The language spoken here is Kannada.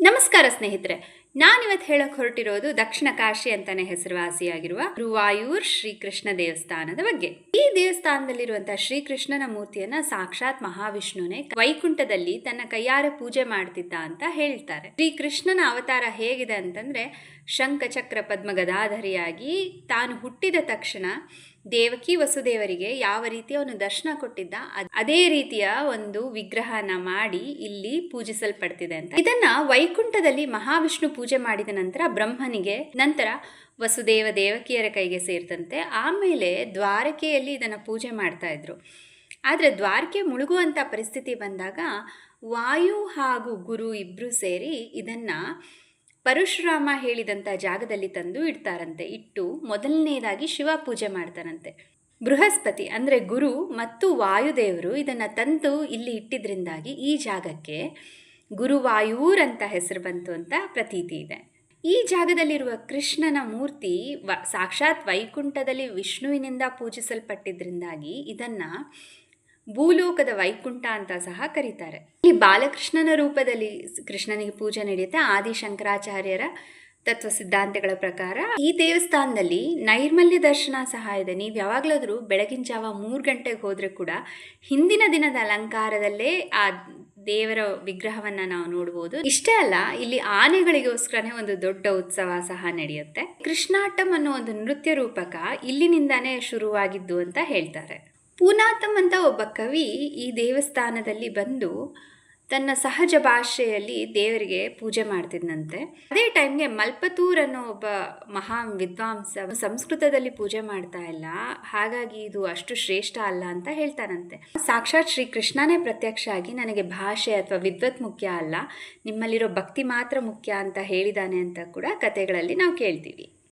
ನಮಸ್ಕಾರ ಸ್ನೇಹಿತರೆ, ನಾನಿವತ್ತು ಹೇಳಕ್ ಹೊರಟಿರೋದು ದಕ್ಷಿಣ ಕಾಶಿ ಅಂತಾನೆ ಹೆಸರುವಾಸಿಯಾಗಿರುವ ಗುರುವಾಯೂರ್ ಶ್ರೀಕೃಷ್ಣ ದೇವಸ್ಥಾನದ ಬಗ್ಗೆ. ಈ ದೇವಸ್ಥಾನದಲ್ಲಿರುವಂತಹ ಶ್ರೀಕೃಷ್ಣನ ಮೂರ್ತಿಯನ್ನ ಸಾಕ್ಷಾತ್ ಮಹಾವಿಷ್ಣುನೇ ವೈಕುಂಠದಲ್ಲಿ ತನ್ನ ಕೈಯಾರೆ ಪೂಜೆ ಮಾಡ್ತಿದ್ದ ಅಂತ ಹೇಳ್ತಾರೆ. ಶ್ರೀಕೃಷ್ಣನ ಅವತಾರ ಹೇಗಿದೆ ಅಂತಂದ್ರೆ, ಶಂಖ ಚಕ್ರ ಪದ್ಮ ಗದಾಧರಿಯಾಗಿ ತಾನು ಹುಟ್ಟಿದ ತಕ್ಷಣ ದೇವಕಿ ವಸುದೇವರಿಗೆ ಯಾವ ರೀತಿ ಅವನು ದರ್ಶನ ಕೊಟ್ಟಿದ್ದ ಅದೇ ರೀತಿಯ ಒಂದು ವಿಗ್ರಹನ ಮಾಡಿ ಇಲ್ಲಿ ಪೂಜಿಸಲ್ಪಡ್ತಿದೆ ಅಂತ. ಇದನ್ನ ವೈಕುಂಠದಲ್ಲಿ ಮಹಾವಿಷ್ಣು ಪೂಜೆ ಮಾಡಿದ ನಂತರ ಬ್ರಹ್ಮನಿಗೆ, ನಂತರ ವಸುದೇವ ದೇವಕಿಯರ ಕೈಗೆ ಸೇರ್ತಂತೆ. ಆಮೇಲೆ ದ್ವಾರಕೆಯಲ್ಲಿ ಇದನ್ನ ಪೂಜೆ ಮಾಡ್ತಾ ಇದ್ರು. ಆದರೆ ದ್ವಾರಕೆ ಮುಳುಗುವಂಥ ಪರಿಸ್ಥಿತಿ ಬಂದಾಗ ವಾಯು ಹಾಗೂ ಗುರು ಇಬ್ರು ಸೇರಿ ಇದನ್ನ ಪರಶುರಾಮ ಹೇಳಿದಂಥ ಜಾಗದಲ್ಲಿ ತಂದು ಇಡ್ತಾರಂತೆ. ಇಟ್ಟು ಮೊದಲನೇದಾಗಿ ಶಿವ ಪೂಜೆ ಮಾಡ್ತಾರಂತೆ. ಬೃಹಸ್ಪತಿ ಅಂದರೆ ಗುರು ಮತ್ತು ವಾಯುದೇವರು ಇದನ್ನು ತಂದು ಇಲ್ಲಿ ಇಟ್ಟಿದ್ರಿಂದಾಗಿ ಈ ಜಾಗಕ್ಕೆ ಗುರುವಾಯೂರ್ ಅಂತ ಹೆಸರು ಬಂತು ಅಂತ ಪ್ರತೀತಿ ಇದೆ. ಈ ಜಾಗದಲ್ಲಿರುವ ಕೃಷ್ಣನ ಮೂರ್ತಿ ಸಾಕ್ಷಾತ್ ವೈಕುಂಠದಲ್ಲಿ ವಿಷ್ಣುವಿನಿಂದ ಪೂಜಿಸಲ್ಪಟ್ಟಿದ್ರಿಂದಾಗಿ ಇದನ್ನು ಭೂಲೋಕದ ವೈಕುಂಠ ಅಂತ ಸಹ ಕರೀತಾರೆ. ಈ ಬಾಲಕೃಷ್ಣನ ರೂಪದಲ್ಲಿ ಕೃಷ್ಣನಿಗೆ ಪೂಜೆ ನಡೆಯುತ್ತೆ. ಆದಿಶಂಕರಾಚಾರ್ಯರ ತತ್ವ ಸಿದ್ಧಾಂತಗಳ ಪ್ರಕಾರ ಈ ದೇವಸ್ಥಾನದಲ್ಲಿ ನೈರ್ಮಲ್ಯ ದರ್ಶನ ಸಹ ಇದೆ. ನೀವು ಯಾವಾಗಲಾದರೂ ಬೆಳಗಿನ ಜಾವ 3 ಗಂಟೆಗೆ ಹೋದರೆ ಕೂಡ ಹಿಂದಿನ ದಿನದ ಅಲಂಕಾರದಲ್ಲೇ ಆ ದೇವರ ವಿಗ್ರಹವನ್ನ ನಾವು ನೋಡ್ಬೋದು. ಇಷ್ಟೇ ಅಲ್ಲ, ಇಲ್ಲಿ ಆನೆಗಳಿಗೋಸ್ಕರನೇ ಒಂದು ದೊಡ್ಡ ಉತ್ಸವ ಸಹ ನಡೆಯುತ್ತೆ. ಕೃಷ್ಣಾಟಂ ಅನ್ನೋ ಒಂದು ನೃತ್ಯ ರೂಪಕ ಇಲ್ಲಿನಿಂದಾನೇ ಶುರುವಾಗಿದ್ದು ಅಂತ ಹೇಳ್ತಾರೆ. ಪೂನಾತಂ ಅಂತ ಒಬ್ಬ ಕವಿ ಈ ದೇವಸ್ಥಾನದಲ್ಲಿ ಬಂದು ತನ್ನ ಸಹಜ ಭಾಷೆಯಲ್ಲಿ ದೇವರಿಗೆ ಪೂಜೆ ಮಾಡ್ತಿದ್ದಂತೆ. ಅದೇ ಟೈಮ್ಗೆ ಮಲ್ಪತೂರ್ ಅನ್ನೋ ಒಬ್ಬ ಮಹಾ ವಿದ್ವಾಂಸ ಸಂಸ್ಕೃತದಲ್ಲಿ ಪೂಜೆ ಮಾಡ್ತಾ ಇಲ್ಲ, ಹಾಗಾಗಿ ಇದು ಅಷ್ಟು ಶ್ರೇಷ್ಠ ಅಲ್ಲ ಅಂತ ಹೇಳ್ತಾನಂತೆ. ಸಾಕ್ಷಾತ್ ಶ್ರೀ ಕೃಷ್ಣನೇ ಪ್ರತ್ಯಕ್ಷ ಆಗಿ ನನಗೆ ಭಾಷೆ ಅಥವಾ ವಿದ್ವತ್ ಮುಖ್ಯ ಅಲ್ಲ, ನಿಮ್ಮಲ್ಲಿರೋ ಭಕ್ತಿ ಮಾತ್ರ ಮುಖ್ಯ ಅಂತ ಹೇಳಿದಾನೆ ಅಂತ ಕೂಡ ಕಥೆಗಳಲ್ಲಿ ನಾವು ಕೇಳ್ತೀವಿ.